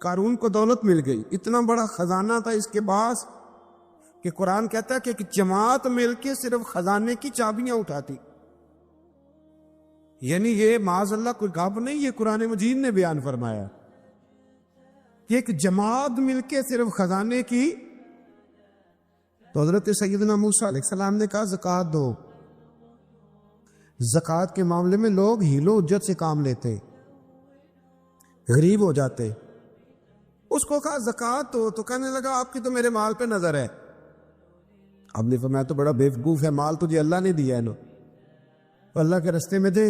قارون کو دولت مل گئی، اتنا بڑا خزانہ تھا اس کے پاس کہ قرآن کہتا ہے کہ ایک جماعت مل کے صرف خزانے کی چابیاں اٹھاتی. یعنی یہ معاذ اللہ کوئی گپ نہیں، یہ قرآن مجید نے بیان فرمایا کہ ایک جماعت مل کے صرف خزانے کی. تو حضرت سیدنا موسیٰ علیہ السلام نے کہا زکوٰۃ دو. زکوٰۃ کے معاملے میں لوگ ہیل و حجت سے کام لیتے، غریب ہو جاتے. اس کو کہا زکوٰۃ دو تو کہنے لگا آپ کی تو میرے مال پہ نظر ہے. اب نے فرمایا تو بڑا بیوقوف ہے، مال تجھے اللہ نے دیا ہے نا، اللہ کے رستے میں دے.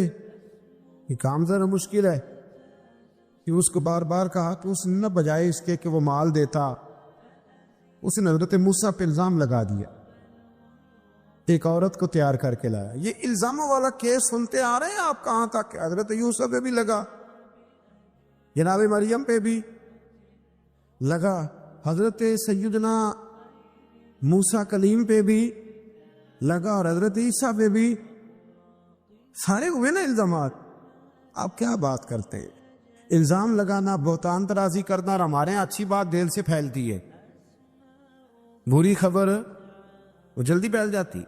یہ کام ذرا مشکل ہے کہ اس کو بار بار کہا تو اس نے نہ بجائے اس کے کہ وہ مال دیتا، اس نے حضرت موسیٰ پہ الزام لگا دیا. ایک عورت کو تیار کر کے لایا. یہ الزاموں والا کیس سنتے آ رہے ہیں آپ کہاں تک؟ حضرت یوسف پہ بھی لگا، جناب مریم پہ بھی لگا، حضرت سیدنا موسیٰ کلیم پہ بھی لگا، اور حضرت عیسیٰ پہ بھی. سارے ہوئے نا الزامات. آپ کیا بات کرتے ہیں؟ الزام لگانا، بہتان ترازی کرنا، اور ہمارے یہاں اچھی بات دل سے پھیلتی ہے، بری خبر وہ جلدی پھیل جاتی.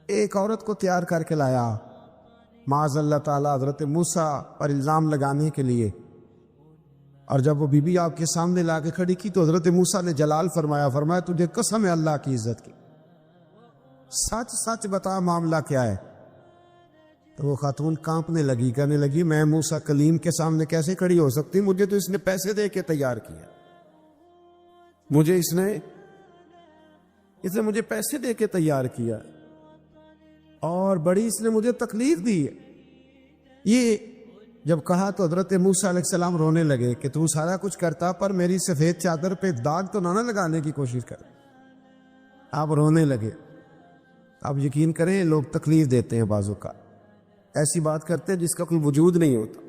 ایک عورت کو تیار کر کے لایا معاذ اللہ تعالیٰ حضرت موسیٰ پر الزام لگانے کے لیے. اور جب وہ بی بی آپ کے سامنے لا کے کھڑی کی تو حضرت موسیٰ نے جلال فرمایا تجھے قسم ہے اللہ کی عزت کی، سچ سچ بتا معاملہ کیا ہے. تو وہ خاتون کانپنے لگی، کہنے لگی میں موسیٰ کلیم کے سامنے کیسے کھڑی ہو سکتی؟ مجھے تو اس نے پیسے دے کے تیار کیا، مجھے اس نے مجھے پیسے دے کے تیار کیا، اور بڑی اس نے مجھے تکلیف دی ہے. یہ جب کہا تو حضرت موسیٰ علیہ السلام رونے لگے کہ تو سارا کچھ کرتا پر میری سفید چادر پہ داغ تو نہ لگانے کی کوشش کر. آپ رونے لگے. آپ یقین کریں لوگ تکلیف دیتے ہیں، بعضوں کا ایسی بات کرتے ہیں جس کا کوئی وجود نہیں ہوتا.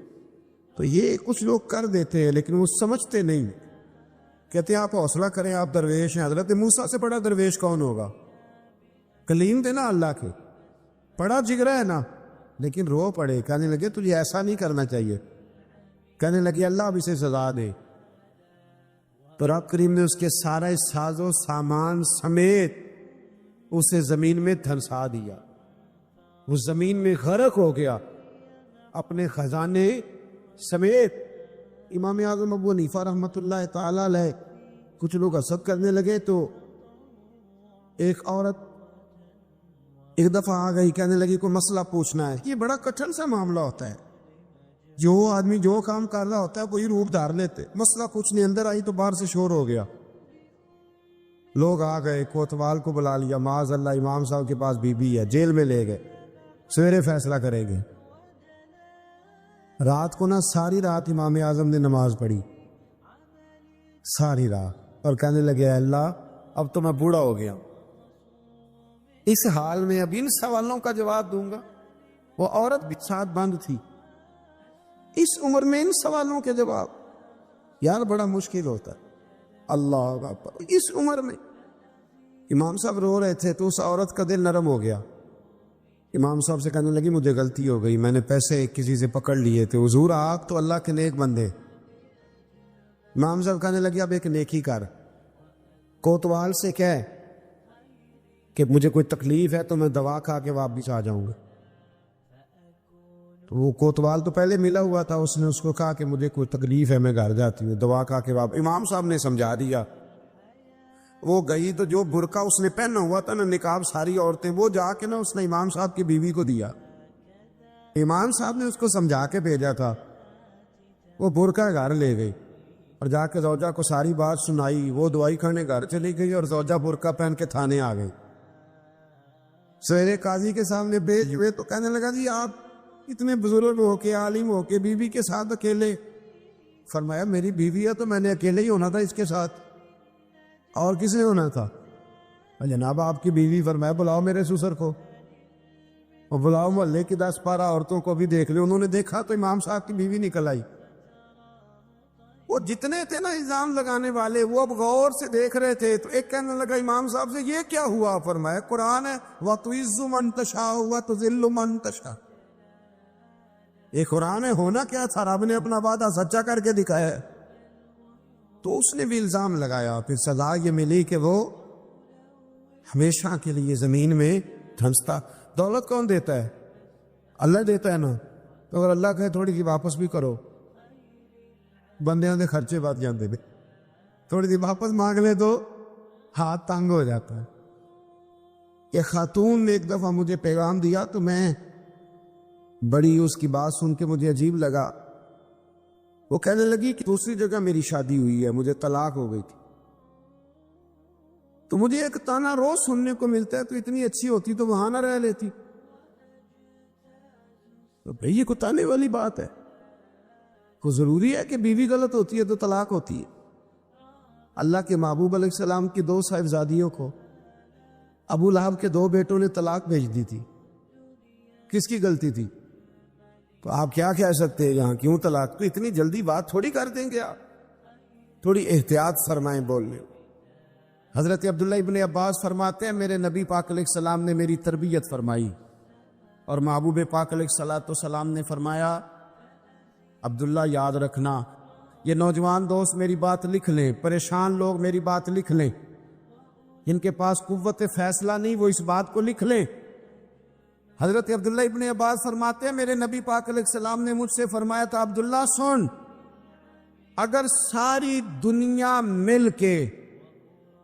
تو یہ کچھ لوگ کر دیتے ہیں لیکن وہ سمجھتے نہیں. کہتے ہیں آپ حوصلہ کریں، آپ درویش ہیں. حضرت موسیٰ سے بڑا درویش کون ہوگا؟ کلیم تھے نا اللہ کے، بڑا جگرا ہے نا. لیکن رو پڑے، کہنے لگے تجھے ایسا نہیں کرنا چاہیے. کہنے لگے اللہ اب اسے سزا دے. تو رب کریم نے اس کے سارا ساز و سامان سمیت اسے زمین میں دھنسا دیا. وہ زمین میں غرق ہو گیا اپنے خزانے سمیت. امام اعظم ابو حنیفہ رحمۃ اللہ تعالی علیہ کچھ لوگ حسد کرنے لگے تو ایک عورت ایک دفعہ آ گئی، کہنے لگی کوئی مسئلہ پوچھنا ہے. یہ بڑا کٹھن سا معاملہ ہوتا ہے، جو آدمی جو کام کر رہا ہوتا ہے وہی روپ دھار لیتے. مسئلہ پوچھنے اندر آئی تو باہر سے شور ہو گیا، لوگ آ گئے، کوتوال کو بلا لیا، معاذ اللہ امام صاحب کے پاس بی بی ہے، جیل میں لے گئے، سویرے فیصلہ کریں گے. رات کو نا ساری رات امام اعظم نے نماز پڑھی، ساری رات، اور کہنے لگے اللہ اب تو میں بوڑھا ہو گیا، اس حال میں اب ان سوالوں کا جواب دوں گا. وہ عورت بھی ساتھ بند تھی، اس عمر میں ان سوالوں کے جواب یار بڑا مشکل ہوتا ہے. اللہ اکبر. اس عمر میں امام صاحب رو رہے تھے تو اس عورت کا دل نرم ہو گیا. امام صاحب سے کہنے لگی مجھے غلطی ہو گئی، میں نے پیسے کسی سے پکڑ لیے تھے. حضور آپ تو اللہ کے نیک بندے. امام صاحب کہنے لگی اب ایک نیکی کر، کوتوال سے کہہ کہ مجھے کوئی تکلیف ہے تو میں دوا کھا کے واپس آ جاؤں گا. تو وہ کوتوال تو پہلے ملا ہوا تھا، اس نے اس کو کہا کہ مجھے کوئی تکلیف ہے میں گھر جاتی ہوں، دوا کھا کے واپس. امام صاحب نے سمجھا دیا. وہ گئی تو جو برقع اس نے پہنا ہوا تھا نا نقاب ساری عورتیں، وہ جا کے نا اس نے امام صاحب کی بیوی کو دیا. امام صاحب نے اس کو سمجھا کے بھیجا تھا. وہ برقع گھر لے گئی اور جا کے زوجہ کو ساری بات سنائی. وہ دوائی کھانے گھر چلی گئی اور زوجہ برقع پہن کے تھانے آ گئی. سویرے قاضی کے سامنے بھیج ہوئے تو کہنے لگا جی آپ اتنے بزرگ ہو کے عالم ہو کے بیوی کے ساتھ اکیلے. فرمایا میری بیوی ہے تو میں نے اکیلے ہی ہونا تھا اس کے ساتھ، اور کس نے ہونا تھا؟ جناب آپ کی بیوی. فرمایا بلاؤ میرے سسر کو، اور بلاؤ محلے کی 10-12 عورتوں کو بھی دیکھ لے. انہوں نے دیکھا تو امام صاحب کی بیوی نکل آئی. وہ جتنے تھے نا الزام لگانے والے وہ اب غور سے دیکھ رہے تھے. تو ایک کہنے لگا امام صاحب سے یہ کیا ہوا؟ فرمایا قرآن ہے وَتُعِزُّ مَن تَشَاءُ وَتُذِلُّ مَن تَشَاءُ. یہ قرآن ہے. ہونا کیا تھا؟ رب نے اپنا وعدہ سچا کر کے دکھایا ہے. تو اس نے بھی الزام لگایا، پھر سزا یہ ملی کہ وہ ہمیشہ کے لیے زمین میں دھنستا۔ دولت کون دیتا ہے؟ اللہ دیتا ہے نا، تو اگر اللہ کہے تھوڑی سی واپس بھی کرو، بندیاں دے خرچے بات جاندے نے، تھوڑی سی واپس مانگ لے تو ہاتھ تنگ ہو جاتا ہے۔ یہ خاتون نے ایک دفعہ مجھے پیغام دیا تو میں بڑی اس کی بات سن کے مجھے عجیب لگا۔ وہ کہنے لگی کہ دوسری جگہ میری شادی ہوئی ہے، مجھے طلاق ہو گئی تھی، تو مجھے ایک تانا روز سننے کو ملتا ہے تو اتنی اچھی ہوتی تو وہاں نہ رہ لیتی۔ تو بھئی یہ کوئی تانے والی بات ہے؟ کو ضروری ہے کہ بیوی غلط ہوتی ہے تو طلاق ہوتی ہے؟ اللہ کے محبوب علیہ السلام کی 2 صاحبزادیوں کو ابو لہب کے 2 بیٹوں نے طلاق بھیج دی تھی، کس کی غلطی تھی؟ تو آپ کیا کہہ سکتے ہیں یہاں کیوں طلاق؟ تو اتنی جلدی بات تھوڑی کر دیں گے آپ، تھوڑی احتیاط فرمائیں بولنے۔ حضرت عبداللہ ابن عباس فرماتے ہیں میرے نبی پاک علیہ السلام نے میری تربیت فرمائی، اور محبوب پاک علیہ السلام نے فرمایا عبداللہ یاد رکھنا، یہ نوجوان دوست میری بات لکھ لیں، پریشان لوگ میری بات لکھ لیں، جن کے پاس قوت فیصلہ نہیں وہ اس بات کو لکھ لیں۔ حضرت عبداللہ ابن عباس فرماتے ہیں میرے نبی پاک علیہ السلام نے مجھ سے فرمایا تھا عبداللہ سن، اگر ساری دنیا مل کے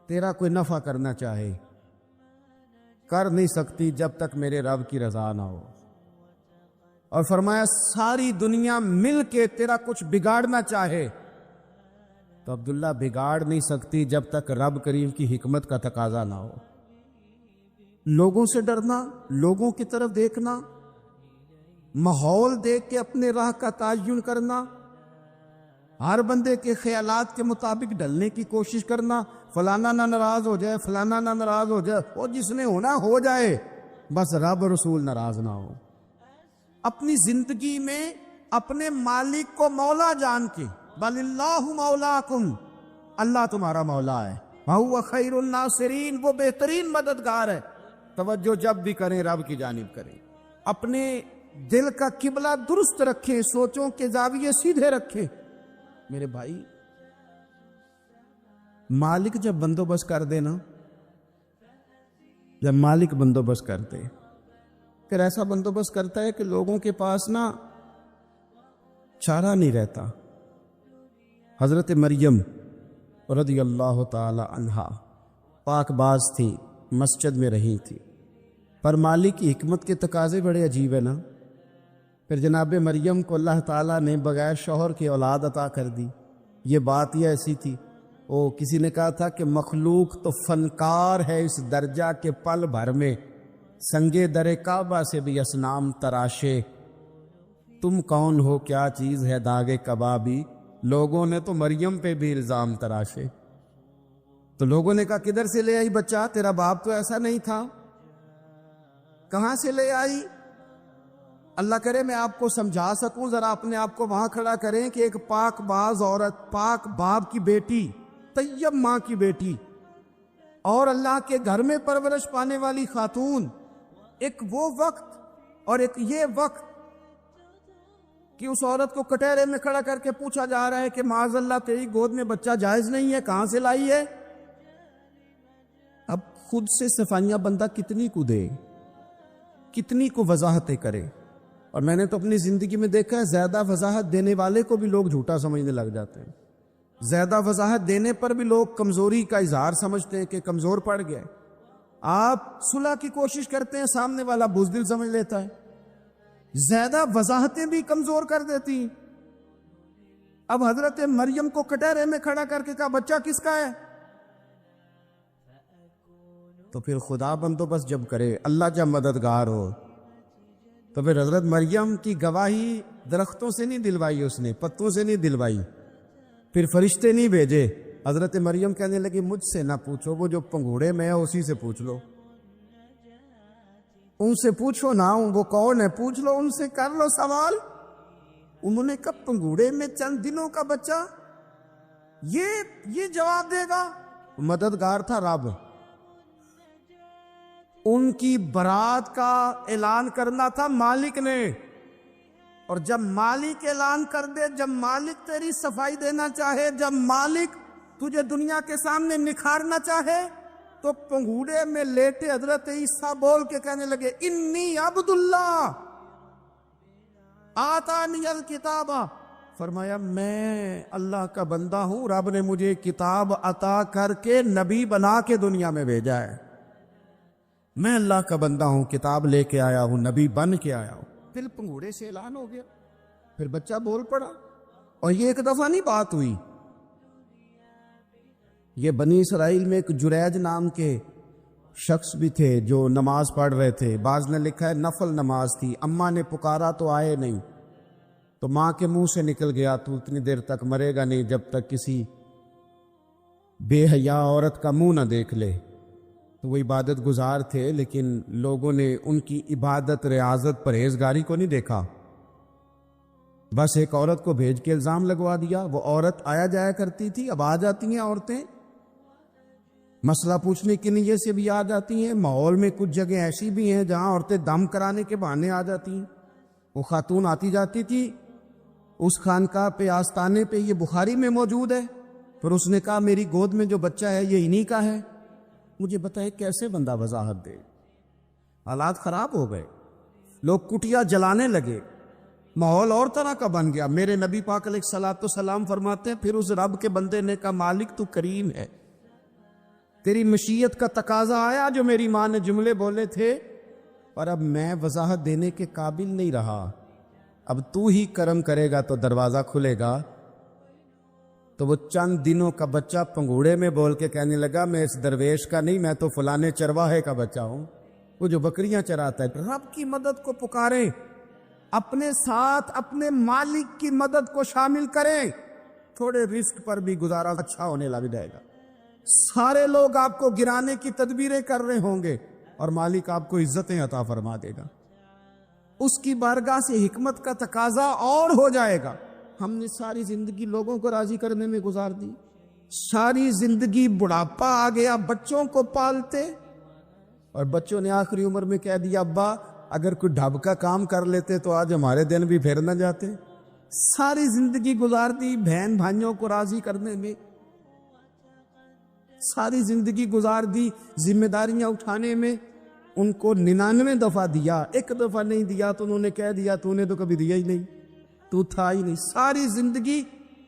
تیرا کوئی نفع کرنا چاہے کر نہیں سکتی جب تک میرے رب کی رضا نہ ہو، اور فرمایا ساری دنیا مل کے تیرا کچھ بگاڑنا چاہے تو عبداللہ بگاڑ نہیں سکتی جب تک رب کریم کی حکمت کا تقاضا نہ ہو۔ لوگوں سے ڈرنا، لوگوں کی طرف دیکھنا، ماحول دیکھ کے اپنے راہ کا تعین کرنا، ہر بندے کے خیالات کے مطابق ڈھلنے کی کوشش کرنا، فلانا نہ ناراض ہو جائے، فلانا نہ ناراض ہو جائے، وہ جس نے ہونا ہو جائے، بس رب رسول ناراض نہ ہو۔ اپنی زندگی میں اپنے مالک کو مولا جان کے، بل اللہ مولاکم، اللہ تمہارا مولا ہے، وَهُوَ خَيْرُ النَّاصِرِينَ، وہ بہترین مددگار ہے۔ توجہ جب بھی کریں رب کی جانب کریں، اپنے دل کا قبلہ درست رکھیں، سوچوں کے زاویے سیدھے رکھیں۔ میرے بھائی، مالک جب بندوبست کر دے نا، جب مالک بندوبست کر دے پھر ایسا بندوبست کرتا ہے کہ لوگوں کے پاس نا چارہ نہیں رہتا۔ حضرت مریم رضی اللہ تعالی عنہا پاک باز تھی، مسجد میں رہی تھی، پر مالک کی حکمت کے تقاضے بڑے عجیب ہے نا۔ پھر جناب مریم کو اللہ تعالیٰ نے بغیر شوہر کی اولاد عطا کر دی۔ یہ بات ہی ایسی تھی، کسی نے کہا تھا کہ مخلوق تو فنکار ہے اس درجہ کے پل بھر میں سنگے در کعبہ سے بھی اصنام تراشے، تم کون ہو کیا چیز ہے داغے کبابی، لوگوں نے تو مریم پہ بھی الزام تراشے۔ تو لوگوں نے کہا کدھر سے لے آئی بچہ، تیرا باپ تو ایسا نہیں تھا، کہاں سے لے آئی؟ اللہ کرے میں آپ کو سمجھا سکوں، ذرا اپنے آپ کو وہاں کھڑا کریں کہ ایک پاک باز عورت، پاک باپ کی بیٹی، طیب ماں کی بیٹی، اور اللہ کے گھر میں پرورش پانے والی خاتون، ایک وہ وقت اور ایک یہ وقت کہ اس عورت کو کٹہرے میں کھڑا کر کے پوچھا جا رہا ہے کہ معاذ اللہ تیری گود میں بچہ جائز نہیں ہے، کہاں سے لائی ہے؟ اب خود سے صفائیاں بندہ کتنی کو دے، کتنی کو وضاحتیں کرے۔ اور میں نے تو اپنی زندگی میں دیکھا ہے زیادہ وضاحت دینے والے کو بھی لوگ جھوٹا سمجھنے لگ جاتے ہیں، زیادہ وضاحت دینے پر بھی لوگ کمزوری کا اظہار سمجھتے ہیں کہ کمزور پڑ گئے۔ آپ صلح کی کوشش کرتے ہیں، سامنے والا بزدل سمجھ لیتا ہے، زیادہ وضاحتیں بھی کمزور کر دیتی ہیں۔ اب حضرت مریم کو کٹہرے میں کھڑا کر کے کہا بچہ کس کا ہے؟ تو پھر خدا بندوبست جب کرے، اللہ جب مددگار ہو، تو پھر حضرت مریم کی گواہی درختوں سے نہیں دلوائی، اس نے پتوں سے نہیں دلوائی، پھر فرشتے نہیں بھیجے۔ حضرت مریم کہنے لگی مجھ سے نہ پوچھو، وہ جو پنگوڑے میں ہے اسی سے پوچھ لو، ان سے پوچھو نا، وہ کون ہے پوچھ لو، ان سے کر لو سوال۔ انہوں نے کب پنگوڑے میں چند دنوں کا بچہ یہ جواب دے گا؟ مددگار تھا رب، ان کی برات کا اعلان کرنا تھا مالک نے، اور جب مالک اعلان کر دے، جب مالک تیری صفائی دینا چاہے، جب مالک تجھے دنیا کے سامنے نکھارنا چاہے تو پنگوڑے میں لیٹے حضرت عیسیٰ بول کے کہنے لگے انی عبداللہ آتانی الکتاب، فرمایا میں اللہ کا بندہ ہوں، رب نے مجھے کتاب عطا کر کے نبی بنا کے دنیا میں بھیجا ہے، میں اللہ کا بندہ ہوں، کتاب لے کے آیا ہوں، نبی بن کے آیا ہوں۔ پھر پنگوڑے سے اعلان ہو گیا، پھر بچہ بول پڑا، اور یہ ایک دفعہ نہیں بات ہوئی۔ یہ بنی اسرائیل میں ایک جریج نام کے شخص بھی تھے جو نماز پڑھ رہے تھے، بعض نے لکھا ہے نفل نماز تھی، اماں نے پکارا تو آئے نہیں، تو ماں کے منہ سے نکل گیا تو اتنی دیر تک مرے گا نہیں جب تک کسی بے حیا عورت کا منہ نہ دیکھ لے۔ تو وہ عبادت گزار تھے، لیکن لوگوں نے ان کی عبادت، ریاضت، پرہیزگاری کو نہیں دیکھا، بس ایک عورت کو بھیج کے الزام لگوا دیا۔ وہ عورت آیا جایا کرتی تھی، اب آ جاتی ہیں عورتیں، مسئلہ پوچھنے کی نیت سے بھی آ جاتی ہیں۔ ماحول میں کچھ جگہ ایسی بھی ہیں جہاں عورتیں دم کرانے کے بہانے آ جاتی ہیں۔ وہ خاتون آتی جاتی تھی اس خانقاہ پہ، آستانے پہ، یہ بخاری میں موجود ہے، پھر اس نے کہا میری گود میں جو بچہ ہے یہ انہی کا ہے۔ مجھے بتائے کیسے بندہ وضاحت دے؟ حالات خراب ہو گئے، لوگ کٹیا جلانے لگے، ماحول اور طرح کا بن گیا۔ میرے نبی پاک علیہ الصلوۃ والسلام فرماتے ہیں پھر اس رب کے بندے نے کہا مالک تو کریم ہے، تیری مشیت کا تقاضا آیا جو میری ماں نے جملے بولے تھے، اور اب میں وضاحت دینے کے قابل نہیں رہا، اب تو ہی کرم کرے گا تو دروازہ کھلے گا۔ تو وہ چند دنوں کا بچہ پنگوڑے میں بول کے کہنے لگا میں اس درویش کا نہیں، میں تو فلانے چرواہے کا بچہ ہوں، وہ جو بکریاں چراتا ہے۔ رب کی مدد کو پکاریں، اپنے ساتھ اپنے مالک کی مدد کو شامل کریں، تھوڑے رزق پر بھی گزارا اچھا ہونے لگ جائے گا۔ سارے لوگ آپ کو گرانے کی تدبیریں کر رہے ہوں گے اور مالک آپ کو عزتیں عطا فرما دے گا، اس کی بارگاہ سے حکمت کا تقاضا اور ہو جائے گا۔ ہم نے ساری زندگی لوگوں کو راضی کرنے میں گزار دی، ساری زندگی بڑھاپا آ گیا بچوں کو پالتے، اور بچوں نے آخری عمر میں کہہ دیا ابا اگر کوئی ڈھب کا کام کر لیتے تو آج ہمارے دن بھی پھر نہ جاتے۔ ساری زندگی گزار دی بہن بھائیوں کو راضی کرنے میں، ساری زندگی گزار دی ذمہ داریاں اٹھانے میں، ان کو 99 دفعہ دیا، ایک دفعہ نہیں دیا تو انہوں نے کہہ دیا تو نے تو کبھی دیا ہی نہیں، تو تھا ہی نہیں۔ ساری زندگی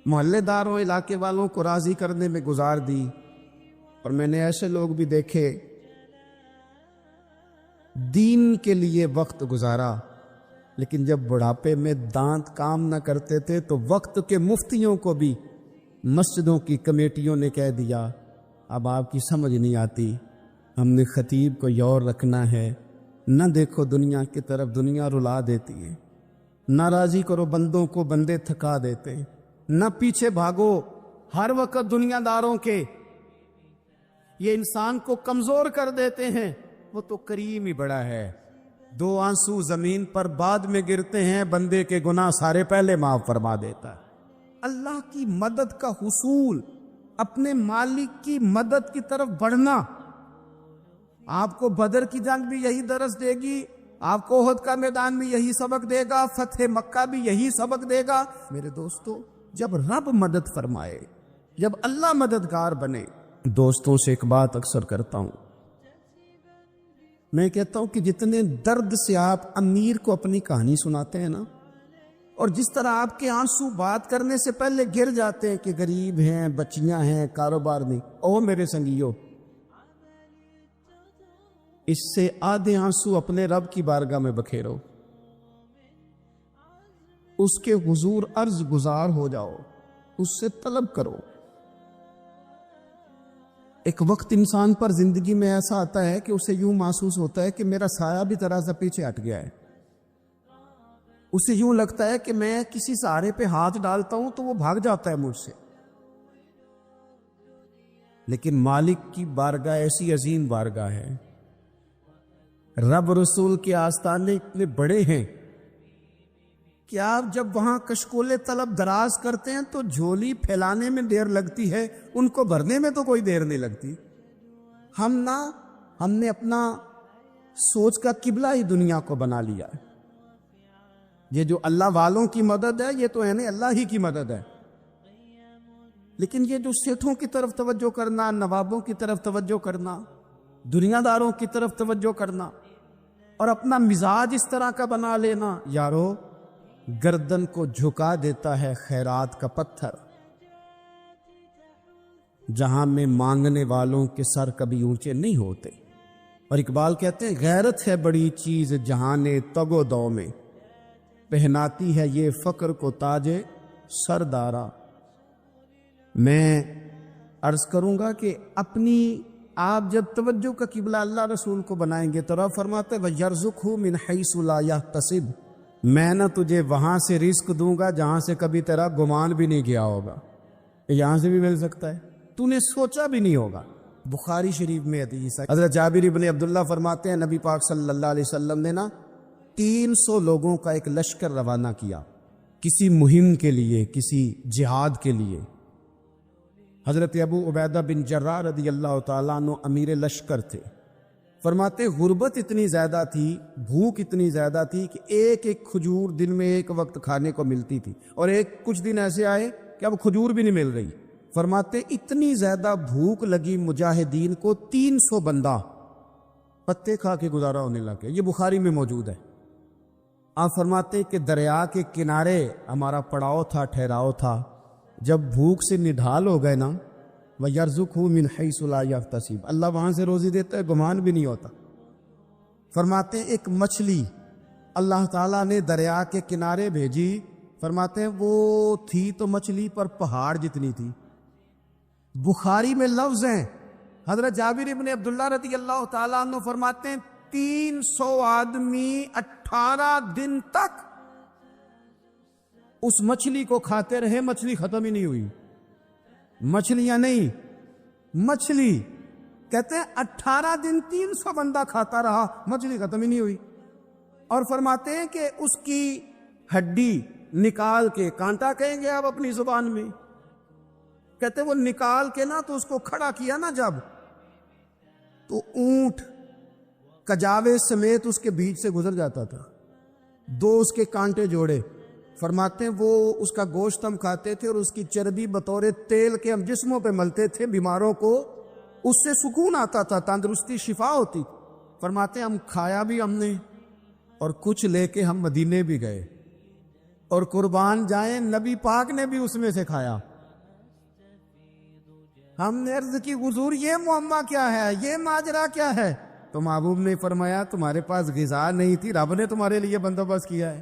محلے داروں، علاقے والوں کو راضی کرنے میں گزار دی۔ اور میں نے ایسے لوگ بھی دیکھے دین کے لیے وقت گزارا، لیکن جب بڑھاپے میں دانت کام نہ کرتے تھے تو وقت کے مفتیوں کو بھی مسجدوں کی کمیٹیوں نے کہہ دیا اب آپ کی سمجھ نہیں آتی، ہم نے خطیب کو یور رکھنا ہے، نہ دیکھو دنیا کی طرف، دنیا رلا دیتی ہے، نہ راضی کرو بندوں کو، بندے تھکا دیتے ہیں، نہ پیچھے بھاگو ہر وقت دنیا داروں کے، یہ انسان کو کمزور کر دیتے ہیں۔ وہ تو کریم ہی بڑا ہے، 2 آنسو زمین پر بعد میں گرتے ہیں، بندے کے گناہ سارے پہلے معاف فرما دیتا ہے۔ اللہ کی مدد کا حصول، اپنے مالک کی مدد کی طرف بڑھنا، آپ کو بدر کی جنگ بھی یہی درس دے گی، آپ کو احد کا میدان بھی یہی سبق دے گا، فتح مکہ بھی یہی سبق دے گا۔ میرے دوستو جب رب مدد فرمائے، جب اللہ مددگار بنے، دوستوں سے ایک بات اکثر کرتا ہوں، میں کہتا ہوں کہ جتنے درد سے آپ امیر کو اپنی کہانی سناتے ہیں نا، اور جس طرح آپ کے آنسو بات کرنے سے پہلے گر جاتے ہیں کہ غریب ہیں، بچیاں ہیں، کاروبار نہیں، او میرے سنگیو، اس سے آدھے آنسو اپنے رب کی بارگاہ میں بکھیرو، اس کے حضور عرض گزار ہو جاؤ، اس سے طلب کرو۔ ایک وقت انسان پر زندگی میں ایسا آتا ہے کہ اسے یوں محسوس ہوتا ہے کہ میرا سایہ بھی ذرا سا پیچھے ہٹ گیا ہے، اسے یوں لگتا ہے کہ میں کسی سہارے پہ ہاتھ ڈالتا ہوں تو وہ بھاگ جاتا ہے مجھ سے، لیکن مالک کی بارگاہ ایسی عظیم بارگاہ ہے، رب رسول کے آستانے اتنے بڑے ہیں کہ آپ جب وہاں کشکول طلب دراز کرتے ہیں تو جھولی پھیلانے میں دیر لگتی ہے، ان کو بھرنے میں تو کوئی دیر نہیں لگتی۔ ہم نے اپنا سوچ کا قبلہ ہی دنیا کو بنا لیا ہے، یہ جو اللہ والوں کی مدد ہے یہ تو ہے نہیں، اللہ ہی کی مدد ہے۔ لیکن یہ جو سیٹھوں کی طرف توجہ کرنا، نوابوں کی طرف توجہ کرنا، دنیا داروں کی طرف توجہ کرنا اور اپنا مزاج اس طرح کا بنا لینا، یارو گردن کو جھکا دیتا ہے خیرات کا پتھر، جہاں میں مانگنے والوں کے سر کبھی اونچے نہیں ہوتے۔ اور اقبال کہتے ہیں غیرت ہے بڑی چیز جہانے تگ و دو میں، پہناتی ہے یہ فقر کو تاج سردارا۔ میں عرض کروں گا کہ اپنی آپ جب توجہ کا قبلہ اللہ رسول کو بنائیں گے تو رب فرماتے وَيَرْزُقْهُ مِنْ حَيْثُ لَا يَحْتَسِبُ، میں نہ تجھے وہاں سے رزق دوں گا جہاں سے کبھی تیرا گمان بھی نہیں گیا ہوگا، یہاں سے بھی مل سکتا ہے، تو نے سوچا بھی نہیں ہوگا۔ بخاری شریف میں حدیث ہے، حضرت جابر بن عبداللہ فرماتے ہیں نبی پاک صلی اللہ علیہ وسلم نے نا 300 لوگوں کا ایک لشکر روانہ کیا کسی مہم کے لیے، کسی جہاد کے لیے۔ حضرت ابو عبیدہ بن جراح رضی اللہ تعالیٰ عنہ امیر لشکر تھے۔ فرماتے غربت اتنی زیادہ تھی، بھوک اتنی زیادہ تھی کہ ایک ایک کھجور دن میں ایک وقت کھانے کو ملتی تھی، اور کچھ دن ایسے آئے کہ اب کھجور بھی نہیں مل رہی۔ فرماتے اتنی زیادہ بھوک لگی مجاہدین کو 300 بندہ پتے کھا کے گزارا ہونے لگے۔ یہ بخاری میں موجود ہے۔ آپ فرماتے کہ دریا کے کنارے ہمارا پڑاؤ تھا، ٹھہراؤ تھا، جب بھوک سے نڈھال ہو گئے نا وَيَرْزُقْهُ مِنْ حَيْثُ لَا يَحْتَسِبُ، اللہ وہاں سے روزی دیتا ہے، گمان بھی نہیں ہوتا۔ فرماتے ہیں ایک مچھلی اللہ تعالیٰ نے دریا کے کنارے بھیجی، فرماتے ہیں وہ تھی تو مچھلی پر پہاڑ جتنی تھی۔ بخاری میں لفظ ہیں، حضرت جابر بن عبداللہ رضی اللہ تعالیٰ عنہ فرماتے ہیں 300 آدمی 18 دن تک اس مچھلی کو کھاتے رہے، مچھلی ختم ہی نہیں ہوئی۔ مچھلیاں نہیں، مچھلی کہتے ہیں 18 دن 300 بندہ کھاتا رہا، مچھلی ختم ہی نہیں ہوئی۔ اور فرماتے ہیں کہ اس کی ہڈی نکال کے، کانٹا کہیں گے آپ اپنی زبان میں، کہتے ہیں وہ نکال کے نا تو اس کو کھڑا کیا نا جب، تو اونٹ کجاوے سمیت اس کے بیچ سے گزر جاتا تھا، 2 اس کے کانٹے جوڑے۔ فرماتے ہیں وہ اس کا گوشت ہم کھاتے تھے اور اس کی چربی بطور تیل کے ہم جسموں پہ ملتے تھے، بیماروں کو اس سے سکون آتا تھا، تندرستی شفا ہوتی۔ فرماتے ہیں ہم کھایا بھی ہم نے، اور کچھ لے کے ہم مدینے بھی گئے، اور قربان جائیں نبی پاک نے بھی اس میں سے کھایا۔ ہم نے عرض کی حضور یہ معمہ کیا ہے، یہ ماجرا کیا ہے؟ تو محبوب نے فرمایا تمہارے پاس غذا نہیں تھی، رب نے تمہارے لیے بندوبست کیا ہے،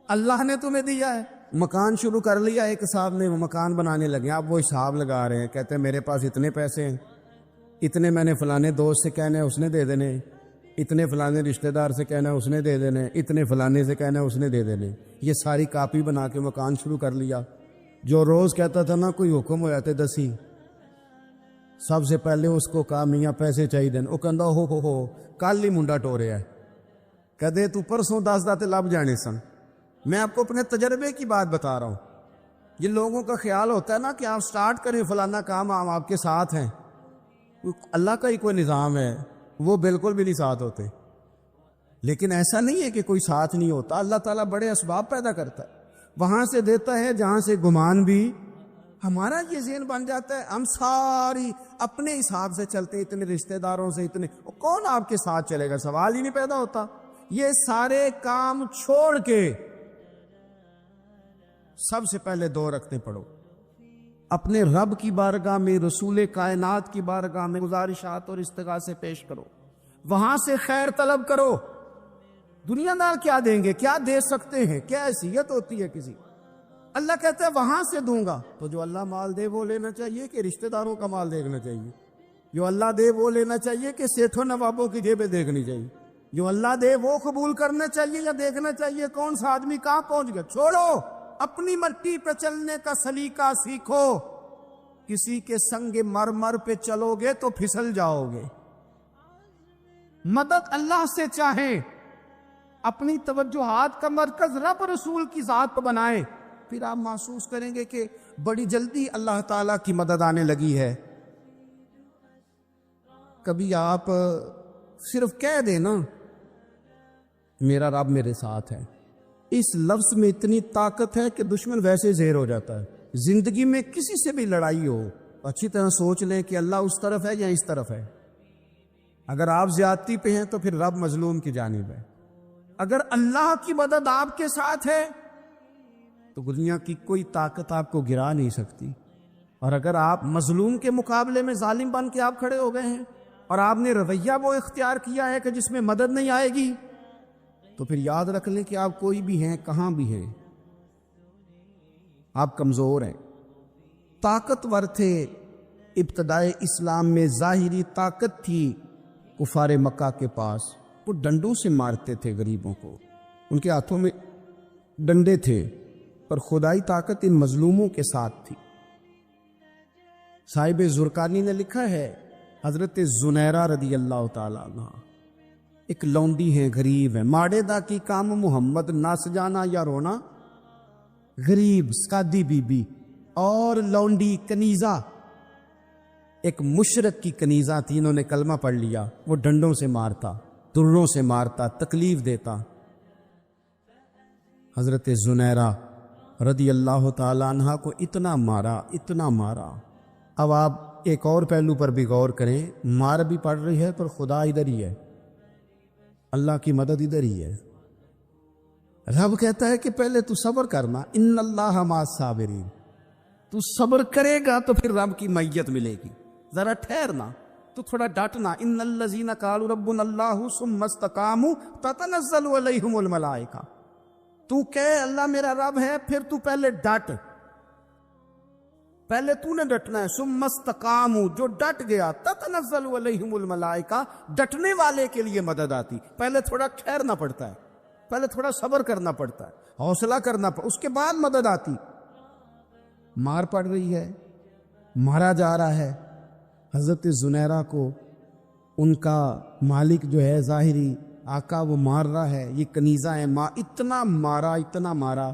اللہ نے تمہیں دیا ہے۔ مکان شروع کر لیا، ایک صاحب نے وہ مکان بنانے لگے، آپ وہ حساب لگا رہے ہیں، کہتے ہیں میرے پاس اتنے پیسے ہیں، اتنے میں نے فلانے دوست سے کہنا ہے اس نے دے دینے، اتنے فلانے رشتہ دار سے کہنا ہے اس نے دے دینے، اتنے فلانے سے کہنا ہے اس نے دے دینے۔ یہ ساری کاپی بنا کے مکان شروع کر لیا۔ جو روز کہتا تھا نا کوئی حکم ہو جاتے دسی، سب سے پہلے اس کو کہا میاں پیسے چاہیے دین، وہ کہندا ہو کل ہی منڈا ٹوریا ہے، کہدے تو پرسوں 10 داتے لب جانے سن۔ میں آپ کو اپنے تجربے کی بات بتا رہا ہوں۔ یہ لوگوں کا خیال ہوتا ہے نا کہ آپ سٹارٹ کریں فلانا کام، ہم آپ کے ساتھ ہیں، اللہ کا ہی کوئی نظام ہے، وہ بالکل بھی نہیں ساتھ ہوتے۔ لیکن ایسا نہیں ہے کہ کوئی ساتھ نہیں ہوتا، اللہ تعالیٰ بڑے اسباب پیدا کرتا ہے، وہاں سے دیتا ہے جہاں سے گمان بھی۔ ہمارا یہ ذہن بن جاتا ہے ہم ساری اپنے حساب سے چلتے، اتنے رشتہ داروں سے، اتنے کون آپ کے ساتھ چلے گا، سوال ہی نہیں پیدا ہوتا۔ یہ سارے کام چھوڑ کے سب سے پہلے 2 رکعتیں پڑھو، اپنے رب کی بارگاہ میں، رسول کائنات کی بارگاہ میں گزارشات اور استغاثے پیش کرو، وہاں سے خیر طلب کرو۔ دنیا دار کیا دیں گے، کیا دے سکتے ہیں، کیا حیثیت ہوتی ہے کسی؟ اللہ کہتا ہے وہاں سے دوں گا۔ تو جو اللہ مال دے وہ لینا چاہیے کہ رشتہ داروں کا مال دیکھنا چاہیے؟ جو اللہ دے وہ لینا چاہیے کہ سیٹھوں نوابوں کی جیبیں دیکھنی چاہیے؟ جو اللہ دے وہ قبول کرنا چاہیے یا دیکھنا چاہیے کون سا آدمی کہاں پہنچ گیا؟ چھوڑو، اپنی مٹی پہ چلنے کا سلیقہ سیکھو۔ کسی کے سنگ مرمر پہ چلو گے تو پھسل جاؤ گے۔ مدد اللہ سے چاہیں، اپنی توجہات کا مرکز رب رسول کی ذات پر بنائیں، پھر آپ محسوس کریں گے کہ بڑی جلدی اللہ تعالیٰ کی مدد آنے لگی ہے۔ کبھی آپ صرف کہہ دیں نا میرا رب میرے ساتھ ہے، اس لفظ میں اتنی طاقت ہے کہ دشمن ویسے زہر ہو جاتا ہے۔ زندگی میں کسی سے بھی لڑائی ہو اچھی طرح سوچ لیں کہ اللہ اس طرف ہے یا اس طرف ہے. اگر آپ زیادتی پہ ہیں تو پھر رب مظلوم کی جانب ہے. اگر اللہ کی مدد آپ کے ساتھ ہے تو دنیا کی کوئی طاقت آپ کو گرا نہیں سکتی. اور اگر آپ مظلوم کے مقابلے میں ظالم بن کے آپ کھڑے ہو گئے ہیں اور آپ نے رویہ وہ اختیار کیا ہے کہ جس میں مدد نہیں آئے گی، تو پھر یاد رکھ لیں کہ آپ کوئی بھی ہیں، کہاں بھی ہیں، آپ کمزور ہیں. طاقتور تھے ابتدائے اسلام میں، ظاہری طاقت تھی کفار مکہ کے پاس. وہ ڈنڈوں سے مارتے تھے غریبوں کو، ان کے ہاتھوں میں ڈنڈے تھے، پر خدائی طاقت ان مظلوموں کے ساتھ تھی. صاحب زرقانی نے لکھا ہے حضرت زنیرہ رضی اللہ تعالیٰ عنہ ایک لونڈی ہے، غریب ہے. ماڑے دا کی کام محمد نہ سجانا یا رونا، غریب سادی بی بی اور لونڈی کنیزہ، ایک مشرک کی کنیزہ تھی. انہوں نے کلمہ پڑھ لیا. وہ ڈنڈوں سے مارتا، دروں سے مارتا، تکلیف دیتا. حضرت زنیرہ رضی اللہ تعالیٰ عنہ کو اتنا مارا، اتنا مارا. اب آپ ایک اور پہلو پر بھی غور کریں، مار بھی پڑ رہی ہے پر خدا ادھر ہی ہے، اللہ کی مدد ادھر ہی ہے. رب کہتا ہے کہ پہلے تو صبر کرنا، ان اللہ مع الصابرین. تو صبر کرے گا تو پھر رب کی معیت ملے گی. ذرا ٹھہرنا، تو تھوڑا ڈٹنا. ان الذین قالوا ربنا اللہ ثم استقاموا تتنزل علیہم الملائکہ. تو کہے اللہ میرا رب ہے، پھر تو پہلے ڈٹ، پہلے تو نے ڈٹنا ہے. ثم استقاموا، جو ڈٹ گیا، تتنزل علیہم الملائکہ، ڈٹنے والے کے لیے مدد آتی. پہلے تھوڑا ٹھہرنا پڑتا ہے، پہلے تھوڑا صبر کرنا پڑتا ہے، حوصلہ کرنا پڑتا، اس کے بعد مدد آتی. مار پڑ رہی ہے، مارا جا رہا ہے. حضرت زنیرہ کو ان کا مالک جو ہے ظاہری آقا وہ مار رہا ہے. یہ کنیزہ ہے، اتنا مارا، اتنا مارا،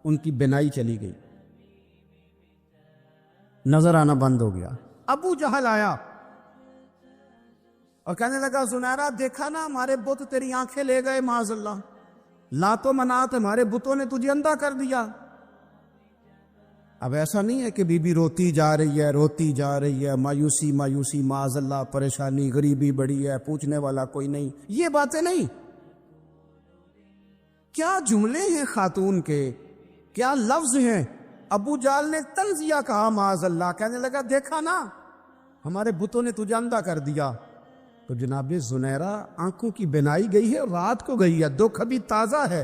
ان کی بینائی چلی گئی، نظر آنا بند ہو گیا. ابو جہل آیا اور کہنے لگا زنیرہ دیکھا نا ہمارے بت تیری آنکھیں لے گئے، معاذ اللہ، لات و منات ہمارے بتوں نے تجھے اندھا کر دیا. اب ایسا نہیں ہے کہ بی بی روتی جا رہی ہے، روتی جا رہی ہے، مایوسی مایوسی، معاذ اللہ، پریشانی، غریبی بڑی ہے، پوچھنے والا کوئی نہیں، یہ باتیں نہیں. کیا جملے ہیں خاتون کے، کیا لفظ ہیں. ابو جال نے تنزیہ کہا، معاذ اللہ، کہنے لگا دیکھا نا ہمارے بتوں نے تجھے اندھا کر دیا. تو جناب زنیرہ آنکھوں کی بینائی گئی ہے، رات کو گئی ہے، دکھ ابھی تازہ ہے،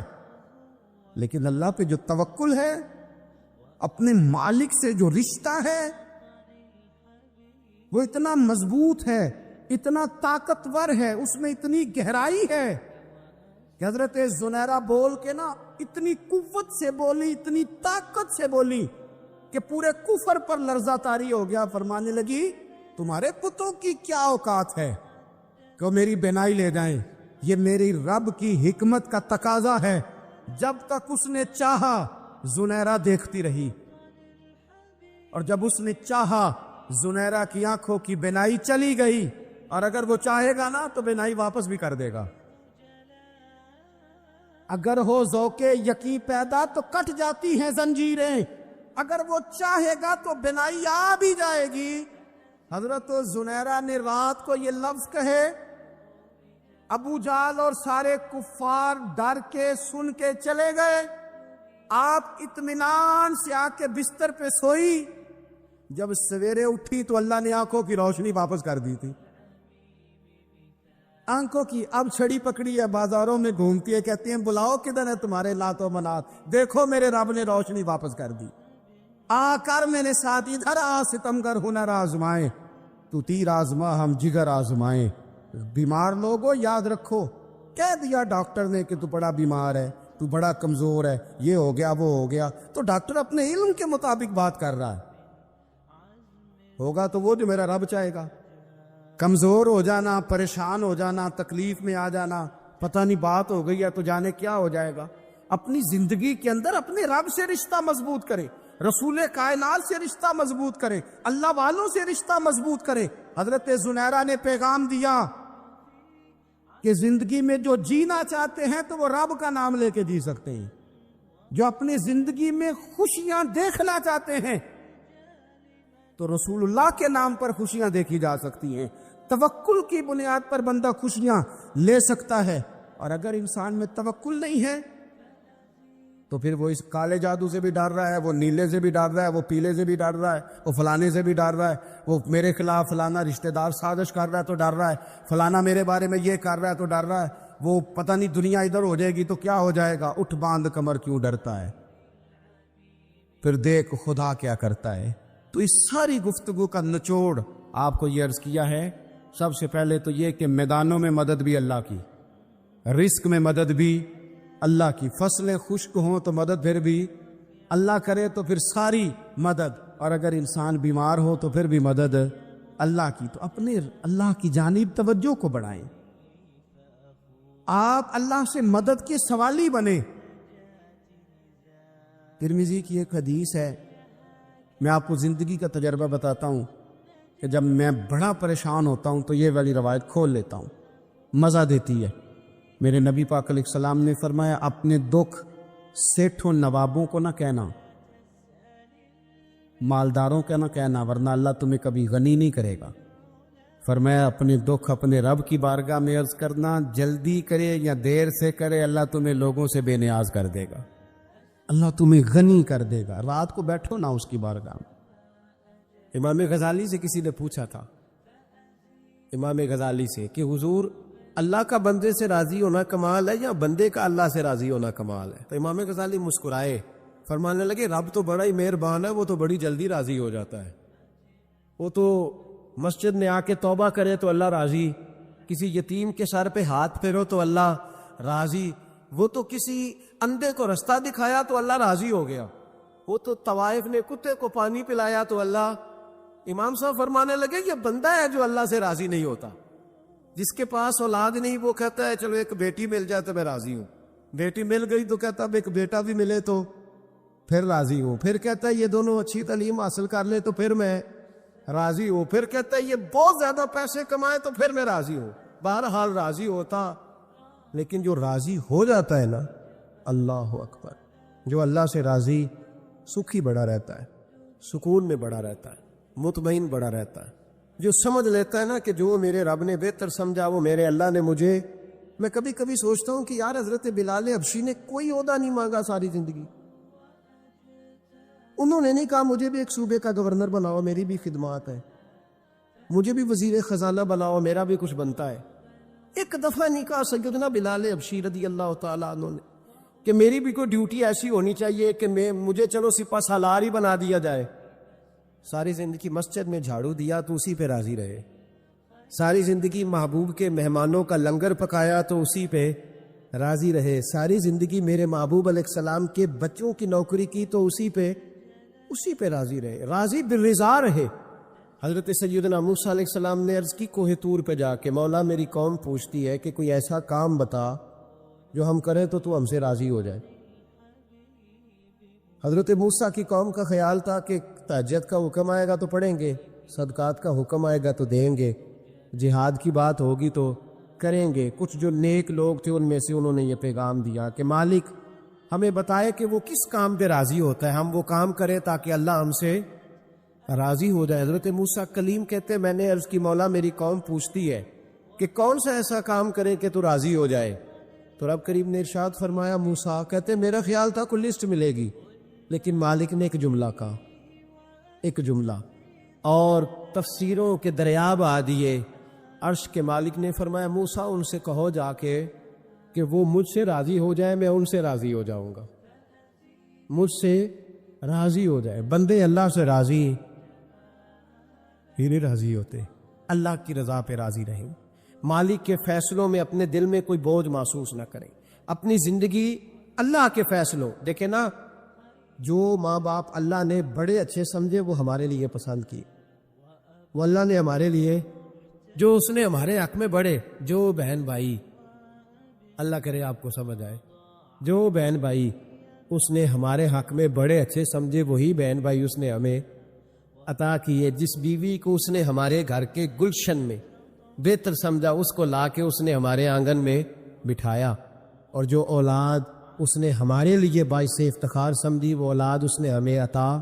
لیکن اللہ پہ جو توکل ہے، اپنے مالک سے جو رشتہ ہے، وہ اتنا مضبوط ہے، اتنا طاقتور ہے، اس میں اتنی گہرائی ہے کہ حضرت زنیرہ بول کے نا اتنی قوت سے بولی، اتنی طاقت سے بولی کہ پورے کفر پر لرزہ طاری ہو گیا. فرمانے لگی تمہارے پتوں کی کیا اوقات ہے کہ میری بینائی لے جائیں. یہ میری رب کی حکمت کا تقاضا ہے. جب تک اس نے چاہا زنیرہ دیکھتی رہی، اور جب اس نے چاہا زنیرہ کی آنکھوں کی بینائی چلی گئی. اور اگر وہ چاہے گا نا تو بینائی واپس بھی کر دے گا. اگر ہو ذوق یقین پیدا تو کٹ جاتی ہیں زنجیریں، اگر وہ چاہے گا تو بینائی آ بھی جائے گی. حضرت زنیرہ نے رات کو یہ لفظ کہے، ابو جال اور سارے کفار ڈر کے سن کے چلے گئے. آپ اطمینان سے آ کے بستر پہ سوئی. جب سویرے اٹھی تو اللہ نے آنکھوں کی روشنی واپس کر دی تھی. آنکھوں کی اب چھڑی پکڑی ہے، بازاروں میں گھومتی ہے، کہتی ہیں بلاؤ کدھر ہے تمہارے لات و منات، دیکھو میرے رب نے روشنی واپس کر دی. آ کر میرے ساتھ ادھر آ، ستمگر ہنر آزمائیں، تو تیر آزما ہم جگر آزمائیں. بیمار لوگوں یاد رکھو، کہہ دیا ڈاکٹر نے کہ تو بڑا بیمار ہے، تو بڑا کمزور ہے، یہ ہو گیا وہ ہو گیا، تو ڈاکٹر اپنے علم کے مطابق بات کر رہا ہے. ہوگا تو وہ جو میرا رب چاہے گا. کمزور ہو جانا، پریشان ہو جانا، تکلیف میں آ جانا، پتہ نہیں بات ہو گئی ہے تو جانے کیا ہو جائے گا. اپنی زندگی کے اندر اپنے رب سے رشتہ مضبوط کرے، رسول کائنات سے رشتہ مضبوط کرے، اللہ والوں سے رشتہ مضبوط کرے. حضرت زنیرہ نے پیغام دیا کہ زندگی میں جو جینا چاہتے ہیں تو وہ رب کا نام لے کے جی سکتے ہیں. جو اپنی زندگی میں خوشیاں دیکھنا چاہتے ہیں تو رسول اللہ کے نام پر خوشیاں دیکھی جا سکتی ہیں. توکل کی بنیاد پر بندہ خوشیاں لے سکتا ہے. اور اگر انسان میں توکل نہیں ہے تو پھر وہ اس کالے جادو سے بھی ڈر رہا ہے, وہ نیلے سے بھی ڈر رہا ہے, وہ پیلے سے بھی ڈر رہا ہے, وہ فلانے سے بھی ڈر رہا ہے, وہ میرے خلاف فلانا رشتہ دار سازش کر رہا ہے تو ڈر رہا ہے, فلانا میرے بارے میں یہ کر رہا ہے تو ڈر رہا ہے, وہ پتہ نہیں دنیا ادھر ہو جائے گی تو کیا ہو جائے گا, اٹھ باندھ کمر کیوں ڈرتا ہے, پھر دیکھ خدا کیا کرتا ہے. تو اس ساری گفتگو کا نچوڑ آپ کو یہ عرض کیا ہے. سب سے پہلے تو یہ کہ میدانوں میں مدد بھی اللہ کی, رزق میں مدد بھی اللہ کی, فصلیں خشک ہوں تو مدد پھر بھی اللہ کرے تو پھر ساری مدد, اور اگر انسان بیمار ہو تو پھر بھی مدد اللہ کی. تو اپنے اللہ کی جانب توجہ کو بڑھائیں, آپ اللہ سے مدد کے سوالی بنیں. ترمذی کی ایک حدیث ہے, میں آپ کو زندگی کا تجربہ بتاتا ہوں کہ جب میں بڑا پریشان ہوتا ہوں تو یہ والی روایت کھول لیتا ہوں, مزہ دیتی ہے. میرے نبی پاک علیہ السلام نے فرمایا اپنے دکھ سیٹھوں نوابوں کو نہ کہنا, مالداروں کا نہ کہنا, ورنہ اللہ تمہیں کبھی غنی نہیں کرے گا. فرمایا اپنے دکھ اپنے رب کی بارگاہ میں عرض کرنا, جلدی کرے یا دیر سے کرے اللہ تمہیں لوگوں سے بے نیاز کر دے گا, اللہ تمہیں غنی کر دے گا. رات کو بیٹھو نا اس کی بارگاہ میں. امام غزالی سے کسی نے پوچھا تھا, امام غزالی سے, کہ حضور اللہ کا بندے سے راضی ہونا کمال ہے یا بندے کا اللہ سے راضی ہونا کمال ہے؟ تو امام غزالی مسکرائے, فرمانے لگے رب تو بڑا ہی مہربان ہے, وہ تو بڑی جلدی راضی ہو جاتا ہے. وہ تو مسجد میں آ کے توبہ کرے تو اللہ راضی, کسی یتیم کے سر پہ ہاتھ پھیرو تو اللہ راضی, وہ تو کسی اندھے کو رستہ دکھایا تو اللہ راضی ہو گیا, وہ تو طوائف نے کتے کو پانی پلایا تو اللہ. امام صاحب فرمانے لگے یہ بندہ ہے جو اللہ سے راضی نہیں ہوتا. جس کے پاس اولاد نہیں وہ کہتا ہے چلو ایک بیٹی مل جائے تو میں راضی ہوں, بیٹی مل گئی تو کہتا اب ایک بیٹا بھی ملے تو پھر راضی ہوں, پھر کہتا ہے یہ دونوں اچھی تعلیم حاصل کر لے تو پھر میں راضی ہوں, پھر کہتا ہے یہ بہت زیادہ پیسے کمائے تو پھر میں راضی ہوں. بہرحال راضی ہوتا, لیکن جو راضی ہو جاتا ہے نا, اللہ اکبر, جو اللہ سے راضی سکھی بڑا رہتا ہے, سکون میں بڑا رہتا ہے, مطمئن بڑا رہتا ہے. جو سمجھ لیتا ہے نا کہ جو میرے رب نے بہتر سمجھا وہ میرے اللہ نے مجھے. میں کبھی کبھی سوچتا ہوں کہ یار حضرت بلال حبشی نے کوئی عہدہ نہیں مانگا ساری زندگی, انہوں نے نہیں کہا مجھے بھی ایک صوبے کا گورنر بناؤ میری بھی خدمات ہے, مجھے بھی وزیر خزانہ بناؤ میرا بھی کچھ بنتا ہے. ایک دفعہ نہیں کہا سیدنا بلال حبشی رضی اللہ تعالیٰ عنہ نے کہ میری بھی کوئی ڈیوٹی ایسی ہونی چاہیے کہ مجھے چلو سپہ سالار ہی بنا دیا جائے. ساری زندگی مسجد میں جھاڑو دیا تو اسی پہ راضی رہے, ساری زندگی محبوب کے مہمانوں کا لنگر پکایا تو اسی پہ راضی رہے, ساری زندگی میرے محبوب علیہ السلام کے بچوں کی نوکری کی تو اسی پہ راضی رہے, راضی بالرضا رہے. حضرت سیدنا موسیٰ علیہ السلام نے عرض کی کوہ طور پہ جا کے, مولا میری قوم پوچھتی ہے کہ کوئی ایسا کام بتا جو ہم کریں تو ہم سے راضی ہو جائے. حضرت موسیٰ کی قوم کا خیال تھا کہ تہجد کا حکم آئے گا تو پڑھیں گے, صدقات کا حکم آئے گا تو دیں گے, جہاد کی بات ہوگی تو کریں گے. کچھ جو نیک لوگ تھے ان میں سے انہوں نے یہ پیغام دیا کہ مالک ہمیں بتائے کہ وہ کس کام پہ راضی ہوتا ہے, ہم وہ کام کریں تاکہ اللہ ہم سے راضی ہو جائے. حضرت موسیٰ کلیم کہتے میں نے عرض کی مولا میری قوم پوچھتی ہے کہ کون سا ایسا کام کریں کہ تو راضی ہو جائے. تو رب کریم نے ارشاد فرمایا, موسیٰ کہتے میرا خیال تھا کوئی لسٹ ملے گی, لیکن مالک نے ایک جملہ کہا, ایک جملہ, اور تفسیروں کے دریا بہا دیے. عرش کے مالک نے فرمایا موسیٰ ان سے کہو جا کے کہ وہ مجھ سے راضی ہو جائے, میں ان سے راضی ہو جاؤں گا, مجھ سے راضی ہو جائے. بندے اللہ سے راضی ہی نہیں راضی ہوتے, اللہ کی رضا پہ راضی رہیں, مالک کے فیصلوں میں اپنے دل میں کوئی بوجھ محسوس نہ کریں, اپنی زندگی اللہ کے فیصلوں. دیکھیں نا, جو ماں باپ اللہ نے بڑے اچھے سمجھے وہ ہمارے لیے پسند کی, وہ اللہ نے ہمارے لیے جو اس نے ہمارے حق میں بڑے, جو بہن بھائی, اللہ کرے آپ کو سمجھ آئے, جو بہن بھائی اس نے ہمارے حق میں بڑے اچھے سمجھے وہی بہن بھائی اس نے ہمیں عطا کیے. جس بیوی کو اس نے ہمارے گھر کے گلشن میں بہتر سمجھا اس کو لا کے اس نے ہمارے آنگن میں بٹھایا, اور جو اولاد اس نے ہمارے لیے باعث افتخار سمجھی، وہ اولاد اس نے ہمیں عطا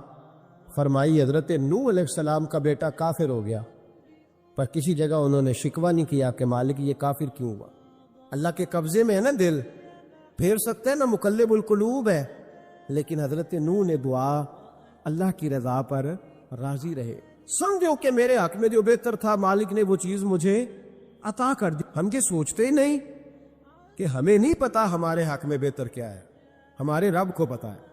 فرمائی۔ حضرت نوح علیہ السلام کا بیٹا کافر ہو گیا، پر کسی جگہ انہوں نے شکوہ نہیں کیا کہ مالک یہ کافر کیوں ہوا۔ اللہ کے قبضے میں ہے نا دل، پھیر سکتے ہیں نا، مقلب القلوب ہے، لیکن حضرت نوح نے دعا اللہ کی رضا پر راضی رہے، سمجھو کہ میرے حق میں جو بہتر تھا مالک نے وہ چیز مجھے عطا کر دی۔ ہم یہ سوچتے ہی نہیں کہ ہمیں نہیں پتا ہمارے حق میں بہتر کیا ہے، ہمارے رب کو پتا ہے۔